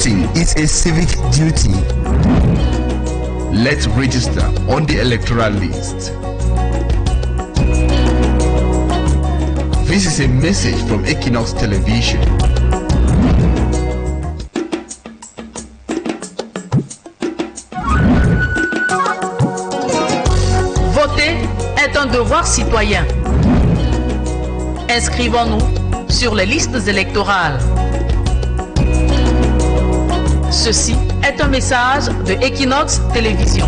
Voting is a civic duty. Let's register on the electoral list. This is a message from Équinoxe Television. Voter est un devoir citoyen. Inscrivons-nous sur les listes électorales. Ceci est un message de Équinoxe Télévision.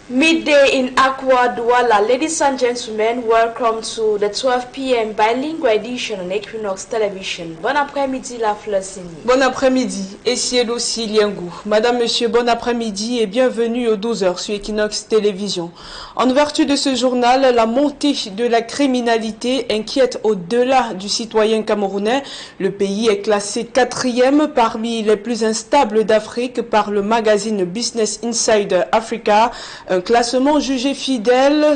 Midday in Aqua Douala. Ladies and gentlemen, welcome to the 12 p.m. bilingual edition on Equinoxe Television. Bon après-midi, la Flosini. Bon après-midi, et Cielo Siliengou. Madame, Monsieur, bon après-midi et bienvenue aux 12h sur Equinoxe Télévision. En ouverture de ce journal, la montée de la criminalité inquiète au-delà du citoyen camerounais. Le pays est classé 4e parmi les plus instables d'Afrique par le magazine Business Insider Africa. Un classement jugé fidèle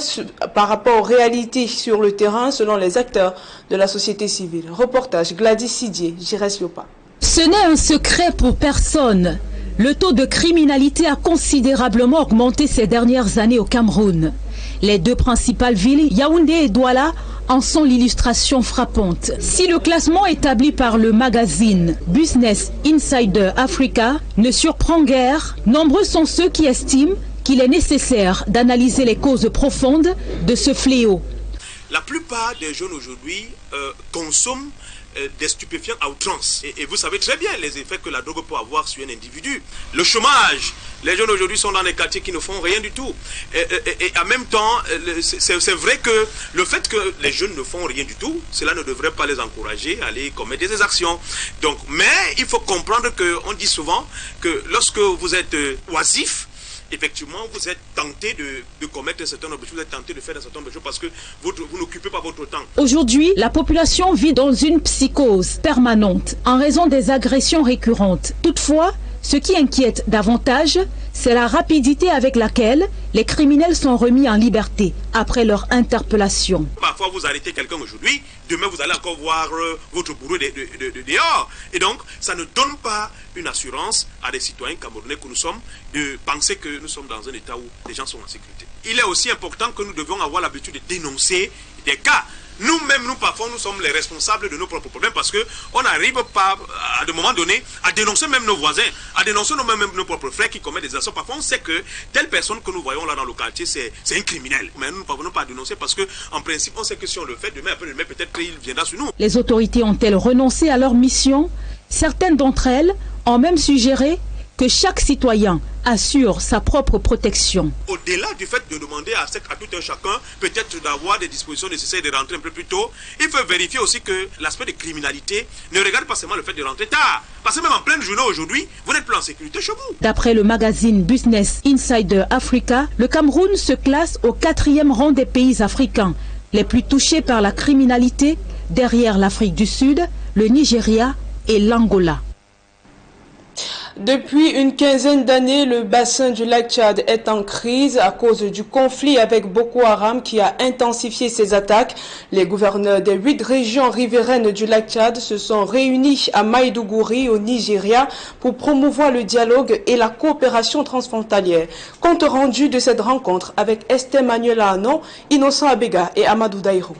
par rapport aux réalités sur le terrain selon les acteurs de la société civile. Reportage Gladys Sidier, Jires Yopa. Ce n'est un secret pour personne. Le taux de criminalité a considérablement augmenté ces dernières années au Cameroun. Les deux principales villes, Yaoundé et Douala, en sont l'illustration frappante. Si le classement établi par le magazine Business Insider Africa ne surprend guère, nombreux sont ceux qui estiment qu'il est nécessaire d'analyser les causes profondes de ce fléau. La plupart des jeunes aujourd'hui consomment des stupéfiants à outrance. Et vous savez très bien les effets que la drogue peut avoir sur un individu. Le chômage, les jeunes aujourd'hui sont dans des quartiers qui ne font rien du tout. Et en même temps, c'est vrai que le fait que les jeunes ne font rien du tout, cela ne devrait pas les encourager à aller commettre des actions. Donc, mais il faut comprendre qu'on dit souvent que lorsque vous êtes oisif, effectivement, vous êtes tenté de commettre un certain nombre de choses, vous êtes tenté de faire un certain nombre de choses parce que vous n'occupez pas votre temps. Aujourd'hui, la population vit dans une psychose permanente en raison des agressions récurrentes. Toutefois, ce qui inquiète davantage, c'est la rapidité avec laquelle les criminels sont remis en liberté après leur interpellation. Parfois, vous arrêtez quelqu'un aujourd'hui, demain vous allez encore voir votre bourreau dehors. Et donc, ça ne donne pas une assurance à des citoyens camerounais que nous sommes de penser que nous sommes dans un état où les gens sont en sécurité. Il est aussi important que nous devons avoir l'habitude de dénoncer des cas. Nous-mêmes, parfois, nous sommes les responsables de nos propres problèmes parce qu'on n'arrive pas, à un moment donné, à dénoncer même nos voisins, à dénoncer même nos propres frères qui commettent des actions. Parfois, on sait que telle personne que nous voyons là dans le quartier, c'est un criminel. Mais nous ne parvenons pas à dénoncer parce qu'en principe, on sait que si on le fait, demain, après demain, peut-être qu'il viendra sur nous. Les autorités ont-elles renoncé à leur mission? Certaines d'entre elles ont même suggéré que chaque citoyen assure sa propre protection. Au-delà du fait de demander à tout un chacun peut-être d'avoir des dispositions nécessaires de rentrer un peu plus tôt, il faut vérifier aussi que l'aspect de criminalité ne regarde pas seulement le fait de rentrer tard. Parce que même en pleine journée aujourd'hui, vous n'êtes plus en sécurité chez vous. D'après le magazine Business Insider Africa, le Cameroun se classe au 4e rang des pays africains les plus touchés par la criminalité, derrière l'Afrique du Sud, le Nigeria et l'Angola. Depuis une quinzaine d'années, le bassin du lac Tchad est en crise à cause du conflit avec Boko Haram qui a intensifié ses attaques. Les gouverneurs des 8 régions riveraines du lac Tchad se sont réunis à Maïdougouri au Nigeria pour promouvoir le dialogue et la coopération transfrontalière. Compte rendu de cette rencontre avec Esther Manuela Anon, Innocent Abega et Amadou Daïrou.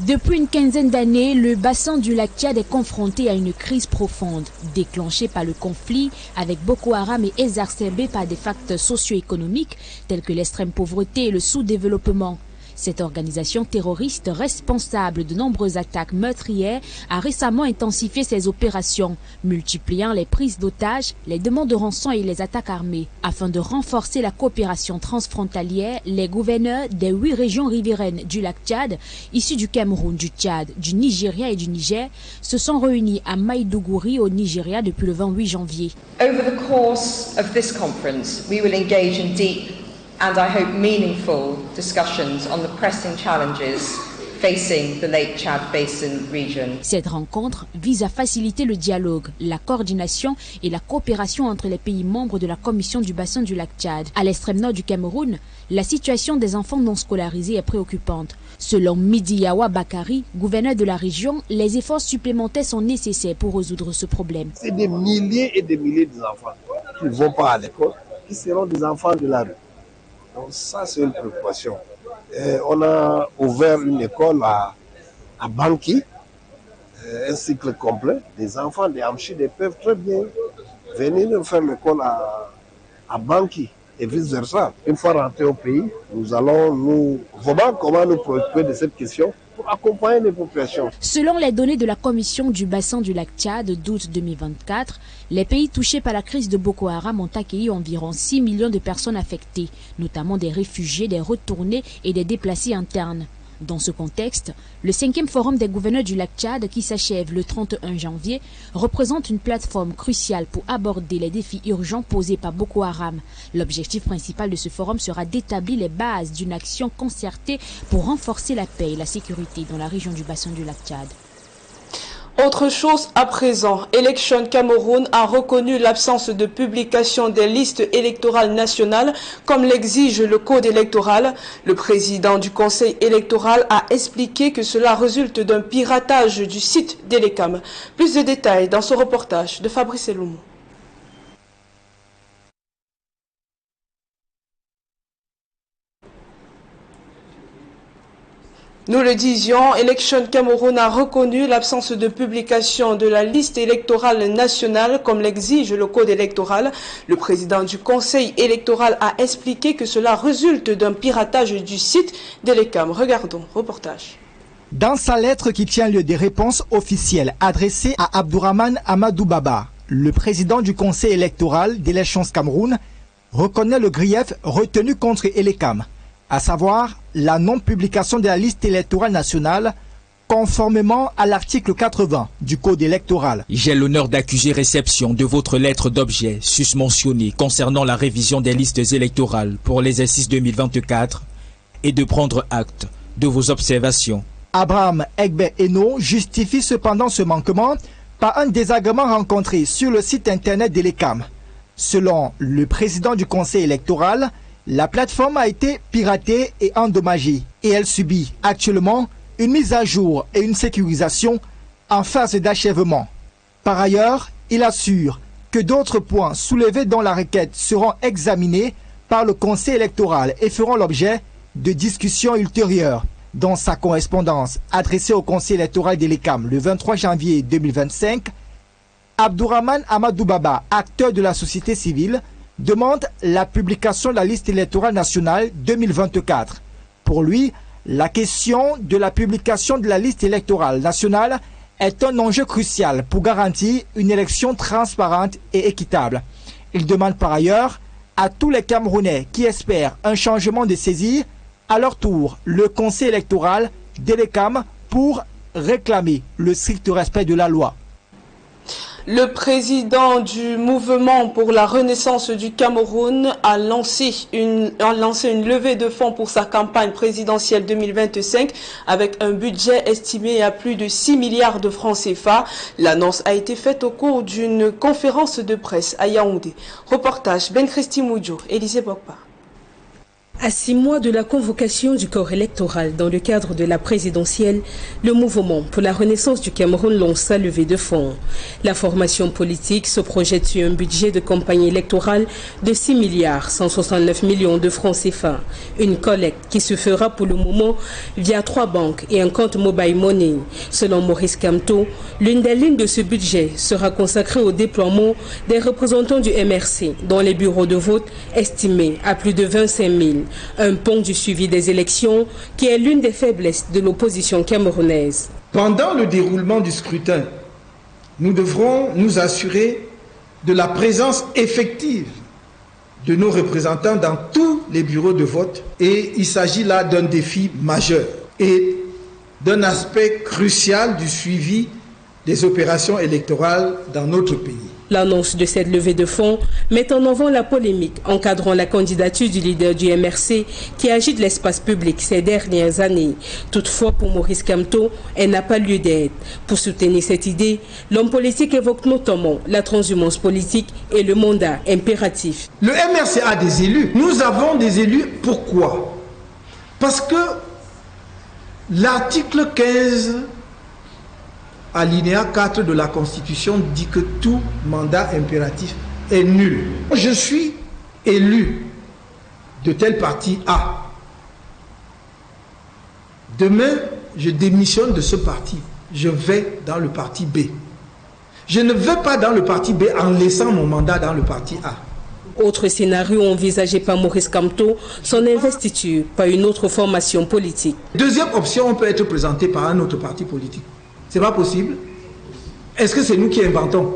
Depuis une quinzaine d'années, le bassin du lac Tchad est confronté à une crise profonde, déclenchée par le conflit avec Boko Haram et exacerbée par des facteurs socio-économiques tels que l'extrême pauvreté et le sous-développement. Cette organisation terroriste responsable de nombreuses attaques meurtrières a récemment intensifié ses opérations, multipliant les prises d'otages, les demandes de rançon et les attaques armées. Afin de renforcer la coopération transfrontalière, les gouverneurs des 8 régions riveraines du lac Tchad, issus du Cameroun, du Tchad, du Nigeria et du Niger, se sont réunis à Maïdougouri au Nigeria depuis le 28 janvier. Over the course of this conference, we will engage in deep and I hope meaningful discussions on the pressing challenges facing the Lake Chad Basin region. Cette rencontre vise à faciliter le dialogue, la coordination et la coopération entre les pays membres de la Commission du bassin du lac Tchad. À l'extrême nord du Cameroun, la situation des enfants non scolarisés est préoccupante. Selon Midiyawa Bakari, gouverneur de la région, les efforts supplémentaires sont nécessaires pour résoudre ce problème. C'est des milliers et des milliers d'enfants qui ne vont pas à l'école, qui seront des enfants de la rue. Donc ça, c'est une préoccupation. On a ouvert une école à Banki, un cycle complet. Les enfants des Amchides peuvent très bien venir faire l'école à Banki et vice-versa. Une fois rentrés au pays, nous allons nous voir comment nous préoccuper de cette question pour accompagner les populations. Selon les données de la Commission du bassin du lac Tchad d'août 2024, les pays touchés par la crise de Boko Haram ont accueilli environ 6 millions de personnes affectées, notamment des réfugiés, des retournés et des déplacés internes. Dans ce contexte, le 5e forum des gouverneurs du lac Tchad, qui s'achève le 31 janvier, représente une plateforme cruciale pour aborder les défis urgents posés par Boko Haram. L'objectif principal de ce forum sera d'établir les bases d'une action concertée pour renforcer la paix et la sécurité dans la région du bassin du lac Tchad. Autre chose à présent, Élection Cameroun a reconnu l'absence de publication des listes électorales nationales comme l'exige le code électoral. Le président du conseil électoral a expliqué que cela résulte d'un piratage du site d'Elecam. Plus de détails dans ce reportage de Fabrice Eloumou. Nous le disions, Élection Cameroun a reconnu l'absence de publication de la liste électorale nationale comme l'exige le code électoral. Le président du conseil électoral a expliqué que cela résulte d'un piratage du site d'Elecam. Regardons, reportage. Dans sa lettre qui tient lieu des réponses officielles adressées à Abdourahmane Amadou Baba, le président du conseil électoral d'Élection Cameroun reconnaît le grief retenu contre Elecam, à savoir la non-publication de la liste électorale nationale conformément à l'article 80 du Code électoral. J'ai l'honneur d'accuser réception de votre lettre d'objet susmentionnée concernant la révision des listes électorales pour l'exercice 2024 et de prendre acte de vos observations. Abraham Egbe Eno justifie cependant ce manquement par un désagrément rencontré sur le site internet d'Elecam. Selon le président du conseil électoral, la plateforme a été piratée et endommagée et elle subit actuellement une mise à jour et une sécurisation en phase d'achèvement. Par ailleurs, il assure que d'autres points soulevés dans la requête seront examinés par le conseil électoral et feront l'objet de discussions ultérieures. Dans sa correspondance adressée au conseil électoral d'Elecam le 23 janvier 2025, Abdourahmane Amadou Baba, acteur de la société civile, demande la publication de la liste électorale nationale 2024. Pour lui, la question de la publication de la liste électorale nationale est un enjeu crucial pour garantir une élection transparente et équitable. Il demande par ailleurs à tous les Camerounais qui espèrent un changement de saisir à leur tour le conseil électoral d'Elecam pour réclamer le strict respect de la loi. Le président du mouvement pour la renaissance du Cameroun a lancé une levée de fonds pour sa campagne présidentielle 2025 avec un budget estimé à plus de 6 milliards de francs CFA. L'annonce a été faite au cours d'une conférence de presse à Yaoundé. Reportage Ben Christy Moudjo, Élisée Bokpa. À 6 mois de la convocation du corps électoral dans le cadre de la présidentielle, le mouvement pour la renaissance du Cameroun lance sa levée de fonds. La formation politique se projette sur un budget de campagne électorale de 6 milliards 169 millions de francs CFA. Une collecte qui se fera pour le moment via 3 banques et un compte mobile money. Selon Maurice Camteau, l'une des lignes de ce budget sera consacrée au déploiement des représentants du MRC dans les bureaux de vote estimés à plus de 25 000. Un pont du suivi des élections qui est l'une des faiblesses de l'opposition camerounaise. Pendant le déroulement du scrutin, nous devrons nous assurer de la présence effective de nos représentants dans tous les bureaux de vote et il s'agit là d'un défi majeur et d'un aspect crucial du suivi des opérations électorales dans notre pays. L'annonce de cette levée de fonds met en avant la polémique encadrant la candidature du leader du MRC qui agite l'espace public ces dernières années. Toutefois, pour Maurice Kamto, elle n'a pas lieu d'être. Pour soutenir cette idée, l'homme politique évoque notamment la transhumance politique et le mandat impératif. Le MRC a des élus. Nous avons des élus. Pourquoi? Parce que l'article 15 alinéa 4 de la Constitution dit que tout mandat impératif est nul. Je suis élu de tel parti A. Demain, je démissionne de ce parti. Je vais dans le parti B. Je ne vais pas dans le parti B en laissant mon mandat dans le parti A. Autre scénario envisagé par Maurice Kamto, son investiture par une autre formation politique. Deuxième option, on peut être présenté par un autre parti politique. C'est pas possible. Est-ce que c'est nous qui inventons?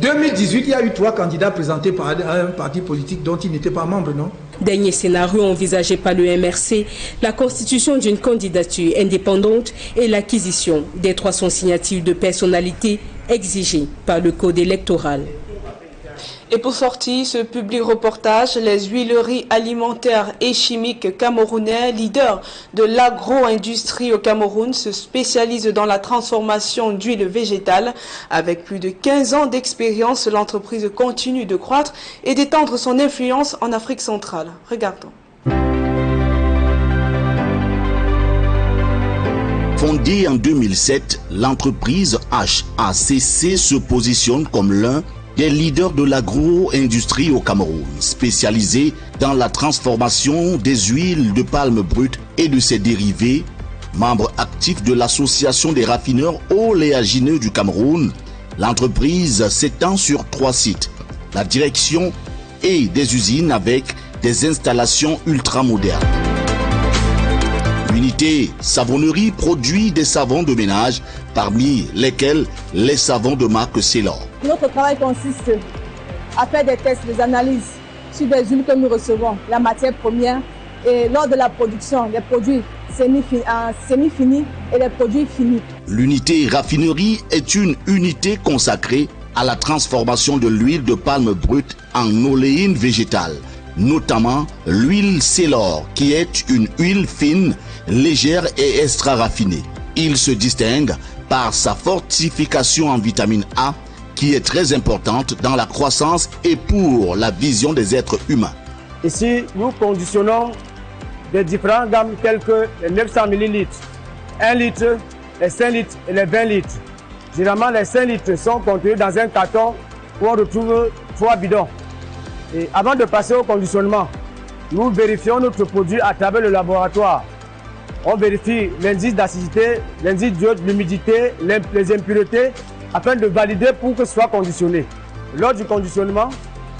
2018, il y a eu 3 candidats présentés par un parti politique dont il n'était pas membre, non? Dernier scénario envisagé par le MRC, la constitution d'une candidature indépendante et l'acquisition des 300 signatures de personnalités exigées par le code électoral. Et pour sortir ce public reportage, les huileries alimentaires et chimiques camerounais, leaders de l'agro-industrie au Cameroun, se spécialisent dans la transformation d'huile végétale. Avec plus de 15 ans d'expérience, l'entreprise continue de croître et d'étendre son influence en Afrique centrale. Regardons. Fondée en 2007, l'entreprise HACC se positionne comme l'un des leaders de l'agro-industrie au Cameroun, spécialisés dans la transformation des huiles de palme brutes et de ses dérivés, membre actif de l'association des raffineurs oléagineux du Cameroun. L'entreprise s'étend sur 3 sites, la direction et des usines avec des installations ultramodernes. L'unité savonnerie produit des savons de ménage, parmi lesquels les savons de marque Célor. Notre travail consiste à faire des tests, des analyses sur des huiles que nous recevons, la matière première, et lors de la production, les produits semi-finis et les produits finis. L'unité raffinerie est une unité consacrée à la transformation de l'huile de palme brute en oléine végétale, notamment l'huile Célor, qui est une huile fine, légère et extra raffinée. Il se distingue par sa fortification en vitamine A, qui est très importante dans la croissance et pour la vision des êtres humains. Ici, nous conditionnons des différentes gammes telles que les 900 ml, 1 litre, les 5 litres et les 20 litres. Généralement, les 5 litres sont contenus dans un carton où on retrouve 3 bidons. Et avant de passer au conditionnement, nous vérifions notre produit à travers le laboratoire. On vérifie l'indice d'acidité, l'indice d'iode, l'humidité, les impuretés, afin de valider pour que ce soit conditionné. Lors du conditionnement,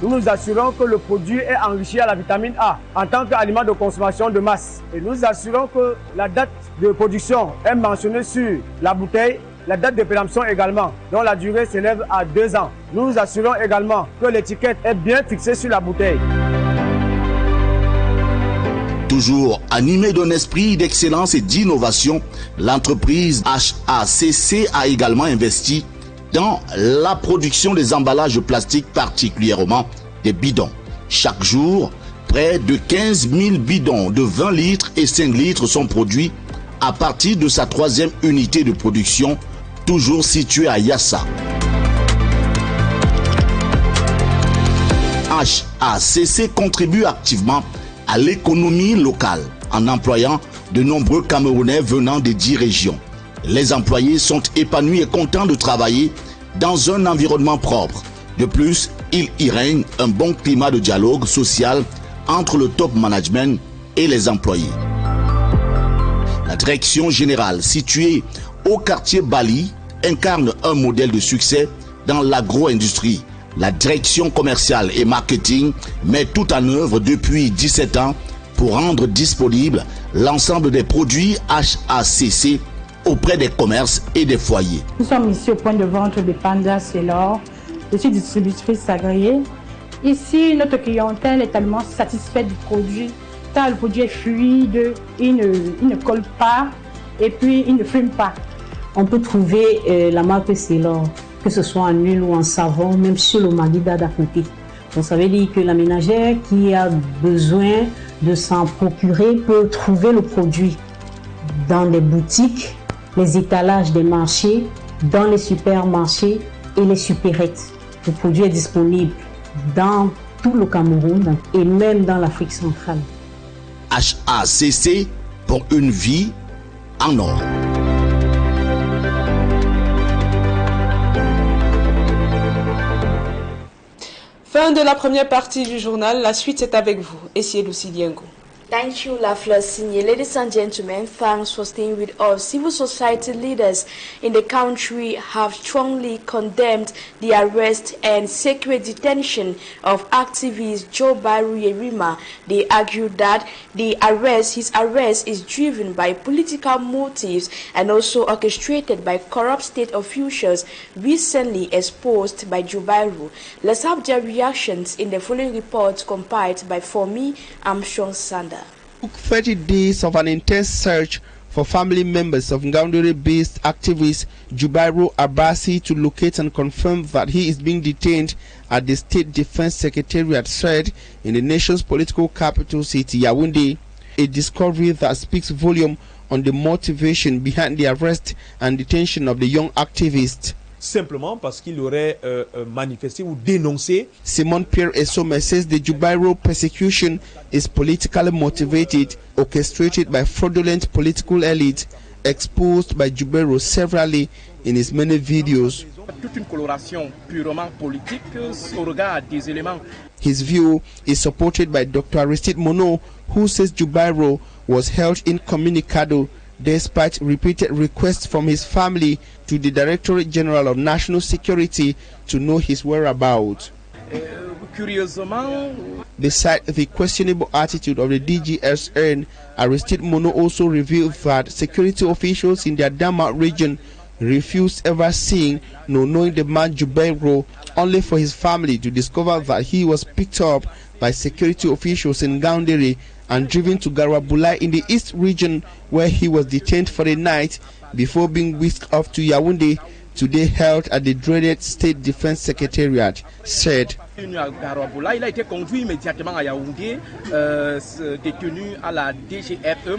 nous nous assurons que le produit est enrichi à la vitamine A en tant qu'aliment de consommation de masse. Et nous assurons que la date de production est mentionnée sur la bouteille, la date de péremption également, dont la durée s'élève à 2 ans. Nous nous assurons également que l'étiquette est bien fixée sur la bouteille. Toujours animée d'un esprit d'excellence et d'innovation, l'entreprise HACC a également investi dans la production des emballages plastiques, particulièrement des bidons. Chaque jour, près de 15 000 bidons de 20 litres et 5 litres sont produits à partir de sa 3e unité de production, toujours située à Yassa. HACC contribue activement à l'économie locale en employant de nombreux Camerounais venant des 10 régions. Les employés sont épanouis et contents de travailler dans un environnement propre. De plus, il y règne un bon climat de dialogue social entre le top management et les employés. La direction générale située au quartier Bali incarne un modèle de succès dans l'agro-industrie. La direction commerciale et marketing met tout en œuvre depuis 17 ans pour rendre disponible l'ensemble des produits HACC auprès des commerces et des foyers. Nous sommes ici au point de vente de Panda Célor. Je suis distributrice agréée. Ici, notre clientèle est tellement satisfaite du produit, car le produit est fluide, il ne colle pas et puis il ne fume pas. On peut trouver la marque Célor que ce soit en huile ou en savon, même sur le Magida d'à côté. Donc ça veut dire que la ménagère qui a besoin de s'en procurer peut trouver le produit dans les boutiques, les étalages des marchés, dans les supermarchés et les supérettes. Le produit est disponible dans tout le Cameroun et même dans l'Afrique centrale. HACC pour une vie en or. Fin de la première partie du journal. La suite, c'est avec vous. Essayez Luciliengo. Thank you, Lafla Senior. Ladies and gentlemen, thanks for staying with us. Civil society leaders in the country have strongly condemned the arrest and secret detention of activist Joe Yerima. They argue that his arrest is driven by political motives and also orchestrated by corrupt state officials recently exposed by Joe Bairu. Let's have their reactions in the following report compiled by Fomi Armstrong Sander. 30 days of an intense search for family members of Ngaoundere-based activist Jubairu Abasi to locate and confirm that he is being detained at the State Defense Secretariat said in the nation's political capital city, Yaoundé, a discovery that speaks volume on the motivation behind the arrest and detention of the young activist. Simplement parce qu'il aurait manifesté ou dénoncé. Simon Pierre Essome says the Jubairu persecution is politically motivated, orchestrated by fraudulent political elite, exposed by Jubairu severally in his many videos. Toute une coloration purement politique au regard des éléments. His view is supported by Dr. Aristide Mono, who says Jubairu was held incommunicado despite repeated requests from his family to the Directorate General of National Security to know his whereabouts. Besides the questionable attitude of the DGSN, Aristide Mono also revealed that security officials in the Adama region refused ever seeing nor knowing the man Jubairu, only for his family to discover that he was picked up by security officials in Ngaoundere and driven to Garabulai in the East region, where he was detained for the night before being whisked off to Yaoundé, today held at the dreaded State Defense Secretariat, said. Il a été conduit immédiatement à Yaoundé, détenu à la DGFE.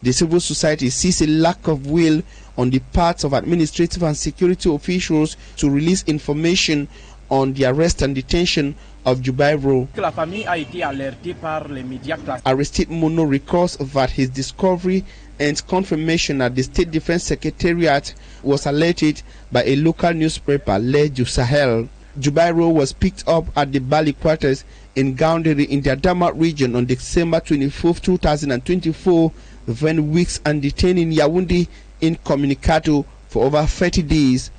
The civil society sees a lack of will on the part of administrative and security officials to release information on the arrest and detention of Jubairu. La famille a été alertée par les médias classiques. Aristide Mono recalls that his discovery and confirmation at the State Defense Secretariat was alerted by a local newspaper, Le du Sahel. Jubairu was picked up at the Bali quarters in Ngaoundere in the Adama region on December 24, 2024, then weeks and detained in Yaoundé incommunicado for over 30 days.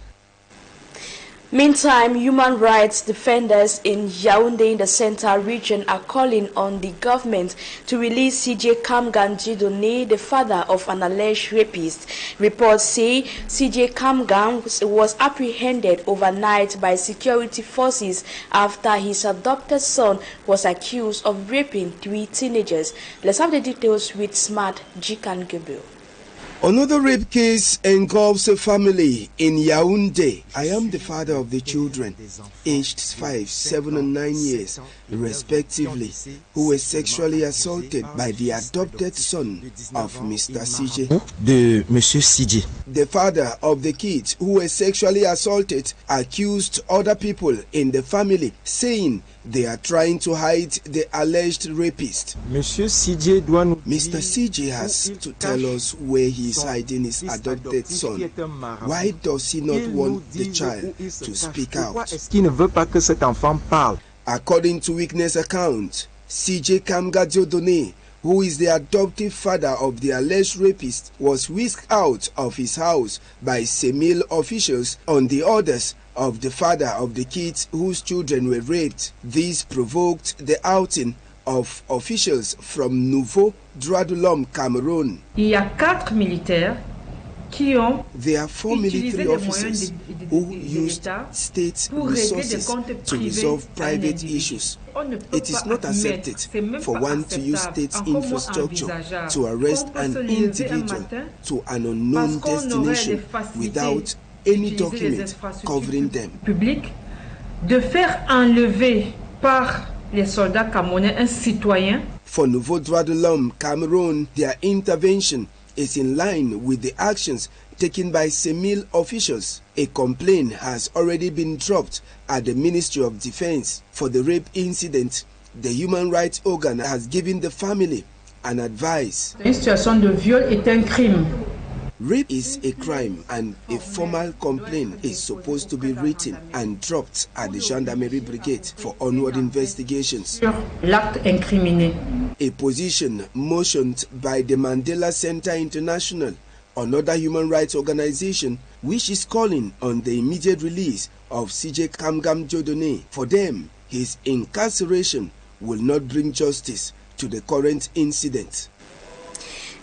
Meantime, human rights defenders in Yaoundé in the Central region are calling on the government to release CJ Kamgan Jidone, the father of an alleged rapist. Reports say CJ Kamgan was apprehended overnight by security forces after his adopted son was accused of raping 3 teenagers. Let's have the details with Smart Jikan Gabriel. Another rape case engulfs a family in Yaoundé. I am the father of the children, aged 5, 7 and 9 years, respectively, who were sexually assaulted by the adopted son of Mr. CJ. De Monsieur CJ. The father of the kids who were sexually assaulted accused other people in the family, saying they are trying to hide the alleged rapist. Monsieur CJ doit nous Mr. CJ has to tell us where he is hiding his adopted son. Why does he not want the child to speak out? Est-ce qu'il ne veut pas que cet enfant parle? According to witness account, CJ Kamga Diodone, who is the adoptive father of the alleged rapist, was whisked out of his house by Semil officials on the orders of the father of the kids whose children were raped. This provoked the outing of officials from Nouveau, droit, Cameroon. Il y a 4 militaires qui ont There are 4 military officers who used state resources to resolve private issues. It is not accepted for one to use state infrastructure to arrest an individual to an unknown destination without any document covering them. Public, de faire enlever par les soldats camerounais un citoyen. For Nouveau Droit de l'Homme Cameroon, their intervention is in line with the actions taken by CEMIL officials. A complaint has already been dropped at the Ministry of Defense for the rape incident. The human rights organ has given the family an advice. Une situation de viol est un crime. Rape is a crime and a formal complaint is supposed to be written and dropped at the Gendarmerie Brigade for onward investigations. L'acte incriminé. A position motioned by the Mandela Center International, another human rights organization, which is calling on the immediate release of CJ Kamgam Jodone. For them, his incarceration will not bring justice to the current incident.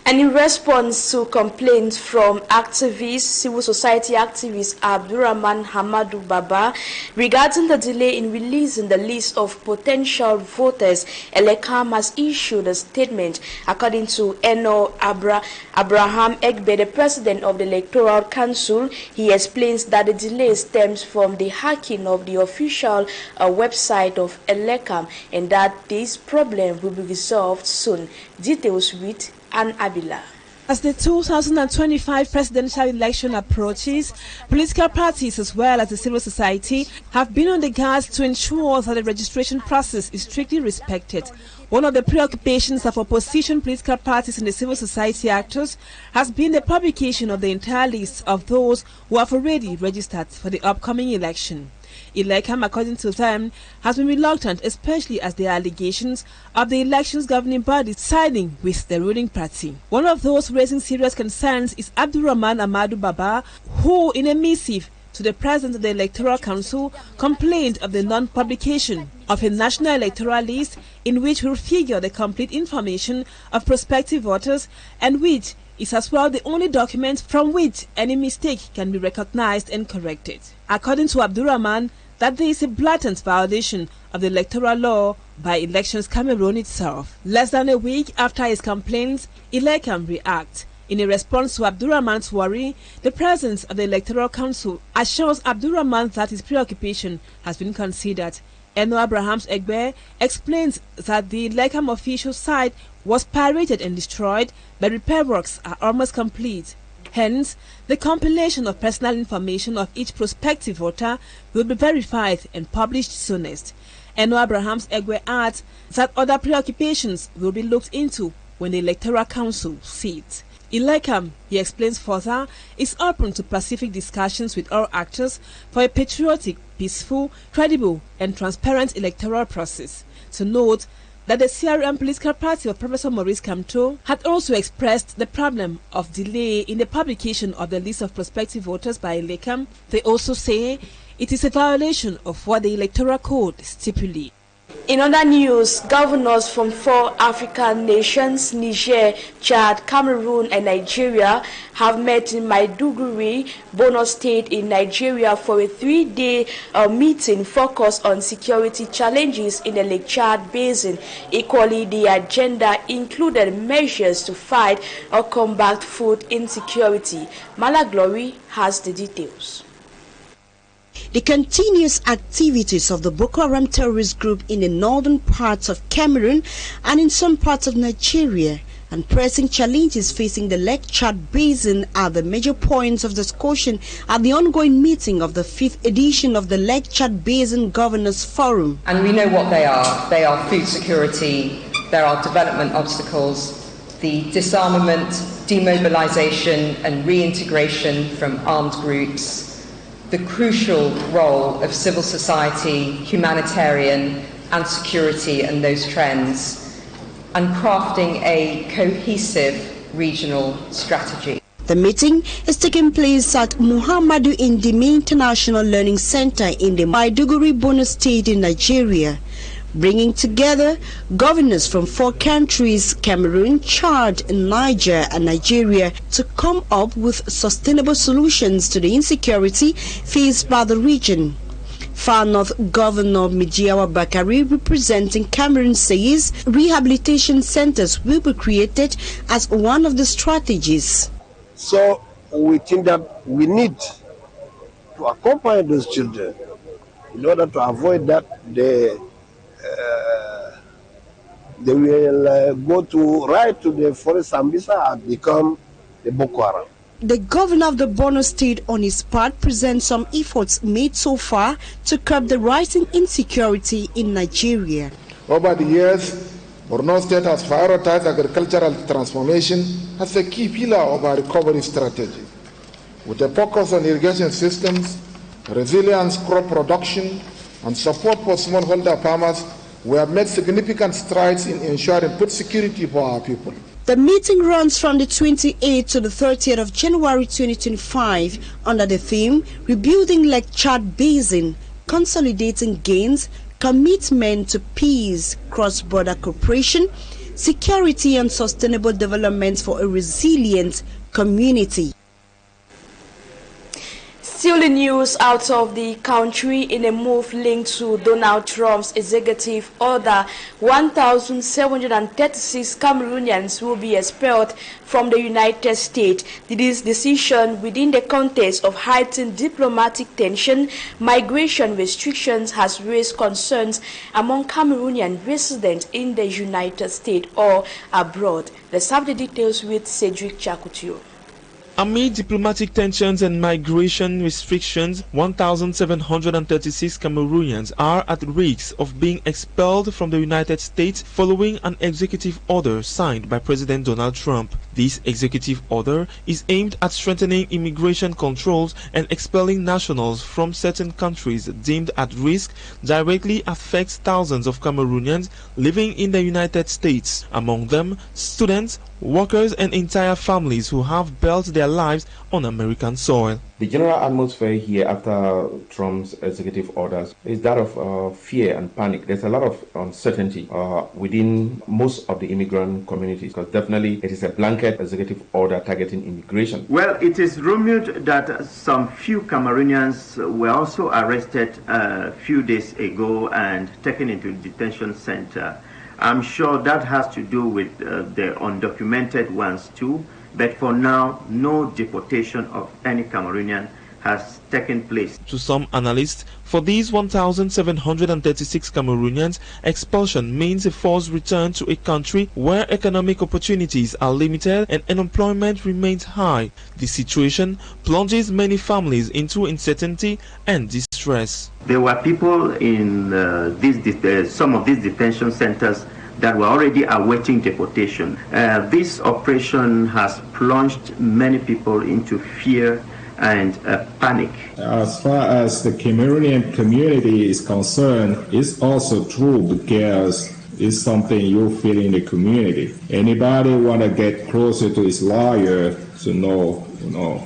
And in response to complaints from activists, civil society activist Abdurrahman Hamadou Baba regarding the delay in releasing the list of potential voters, Electoral has issued a statement. According to Eno Abraham Egbe, the president of the Electoral Council, he explains that the delay stems from the hacking of the official website of Electoral and that this problem will be resolved soon. Details with and Abila. As the 2025 presidential election approaches, political parties as well as the civil society have been on the guard to ensure that the registration process is strictly respected. One of the preoccupations of opposition political parties and the civil society actors has been the publication of the entire list of those who have already registered for the upcoming election. Electoral, according to them, has been reluctant, especially as there are allegations of the elections governing body siding with the ruling party. One of those raising serious concerns is Abdurrahman Amadou Baba, who, in a missive to the president of the Electoral Council, complained of the non-publication of a national electoral list in which will figure the complete information of prospective voters and which is as well the only document from which any mistake can be recognized and corrected. According to Abdurrahman, that there is a blatant violation of the electoral law by Elections Cameroon itself. Less than a week after his complaints, Elecam reacts. In a response to Abdurrahman's worry, the president of the Electoral Council assures Abdurrahman that his preoccupation has been considered. Eno Abrahams Egbe explains that the Elecam official site was pirated and destroyed, but repair works are almost complete. Hence, the compilation of personal information of each prospective voter will be verified and published soonest. Eno Abrahams Egbe adds that other preoccupations will be looked into when the Electoral Council sits. Elecam, he explains further, is open to pacific discussions with all actors for a patriotic, peaceful, credible and transparent electoral process. To note that the CRM political party of Professor Maurice Kamto had also expressed the problem of delay in the publication of the list of prospective voters by Elecam. They also say it is a violation of what the Electoral Code stipulates. In other news, governors from 4 African nations, Niger, Chad, Cameroon and Nigeria, have met in Maiduguri, Borno State in Nigeria for a 3-day meeting focused on security challenges in the Lake Chad Basin. Equally, the agenda included measures to fight or combat food insecurity. Malaglory has the details. The continuous activities of the Boko Haram terrorist group in the northern parts of Cameroon and in some parts of Nigeria and pressing challenges facing the Lake Chad Basin are the major points of discussion at the ongoing meeting of the 5th edition of the Lake Chad Basin Governors Forum. And we know what they are. They are food security, there are development obstacles, the disarmament, demobilization and reintegration from armed groups, the crucial role of civil society, humanitarian and security and those trends, and crafting a cohesive regional strategy. The meeting is taking place at Muhammadu Indimi International Learning Center in the Maiduguri, Borno State in Nigeria, bringing together governors from 4 countries, Cameroon, Chad, Niger and Nigeria, to come up with sustainable solutions to the insecurity faced by the region. Far North Governor Mijiawa Bakari, representing Cameroon, says rehabilitation centers will be created as one of the strategies. So we think that we need to accompany those children in order to avoid that they will go to right to the forest Sambisa and become the Boko Haram. The governor of the Borno state on his part presents some efforts made so far to curb the rising insecurity in Nigeria. Over the years, Borno state has prioritized agricultural transformation as a key pillar of our recovery strategy. With a focus on irrigation systems, resilience crop production, and support for smallholder farmers, we have made significant strides in ensuring food security for our people. The meeting runs from the 28th to the 30th of January 2025 under the theme Rebuilding Lake Chad Basin, Consolidating Gains, Commitment to Peace, Cross-Border Cooperation, Security and Sustainable Development for a Resilient Community. Still in news out of the country, in a move linked to Donald Trump's executive order, 1,736 Cameroonians will be expelled from the United States. This decision within the context of heightened diplomatic tension, migration restrictions has raised concerns among Cameroonian residents in the United States or abroad. Let's have the details with Cedric Chakutio. Amid diplomatic tensions and migration restrictions, 1,736 Cameroonians are at risk of being expelled from the United States following an executive order signed by President Donald Trump. This executive order is aimed at strengthening immigration controls and expelling nationals from certain countries deemed at risk. Directly affects thousands of Cameroonians living in the United States, among them students, workers and entire families who have built their lives on American soil. The general atmosphere here after Trump's executive orders is that of fear and panic. There's a lot of uncertainty within most of the immigrant communities, because definitely it is a blanket executive order targeting immigration. Well, it is rumored that some few Cameroonians were also arrested a few days ago and taken into a detention center. I'm sure that has to do with the undocumented ones too, but for now, no deportation of any Cameroonian has taken place. To some analysts, for these 1,736 Cameroonians, expulsion means a forced return to a country where economic opportunities are limited and unemployment remains high. The situation plunges many families into uncertainty and distress. There were people in some of these detention centers that were already awaiting deportation. This operation has plunged many people into fear and panic. As far as the Cameroonian community is concerned, it's also true because it's something you feel in the community. Anybody want to get closer to his lawyer to know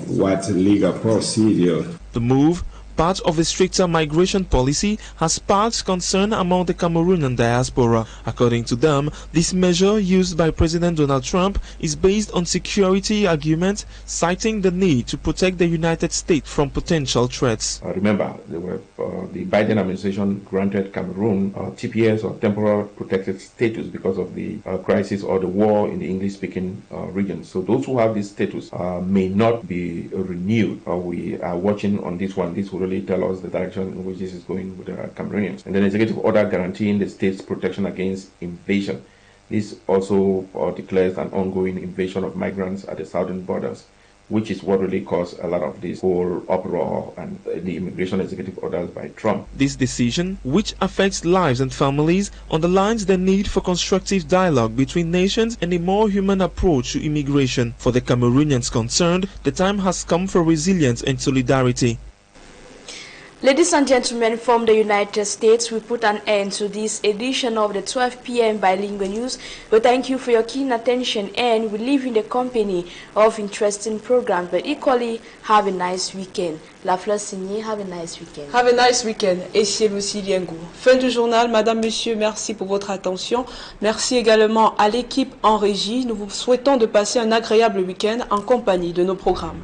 what legal procedure. The move, part of a stricter migration policy, has sparked concern among the Cameroonian diaspora. According to them, this measure used by President Donald Trump is based on security arguments, citing the need to protect the United States from potential threats. Remember, the Biden administration granted Cameroon TPS, or temporal protected status, because of the crisis or the war in the English-speaking region. So those who have this status may not be renewed. We are watching on this one. This will really tell us the direction in which this is going with the Cameroonians. And then executive order guaranteeing the state's protection against invasion. This also declares an ongoing invasion of migrants at the southern borders, which is what really caused a lot of this whole uproar and the immigration executive orders by Trump. This decision, which affects lives and families, underlines the need for constructive dialogue between nations and a more human approach to immigration. For the Cameroonians concerned, the time has come for resilience and solidarity. Ladies and gentlemen, from the United States, we put an end to this edition of the 12 p.m. Bilingual News. We thank you for your keen attention, and we leave in the company of interesting programs, but equally have a nice weekend. La Fleur Signée, have a nice weekend. Have a nice weekend. Et c'est Lucie Liengou. Fin du journal, Madame, Monsieur, merci pour votre attention. Merci également à l'équipe en régie. Nous vous souhaitons de passer un agréable week-end en compagnie de nos programmes.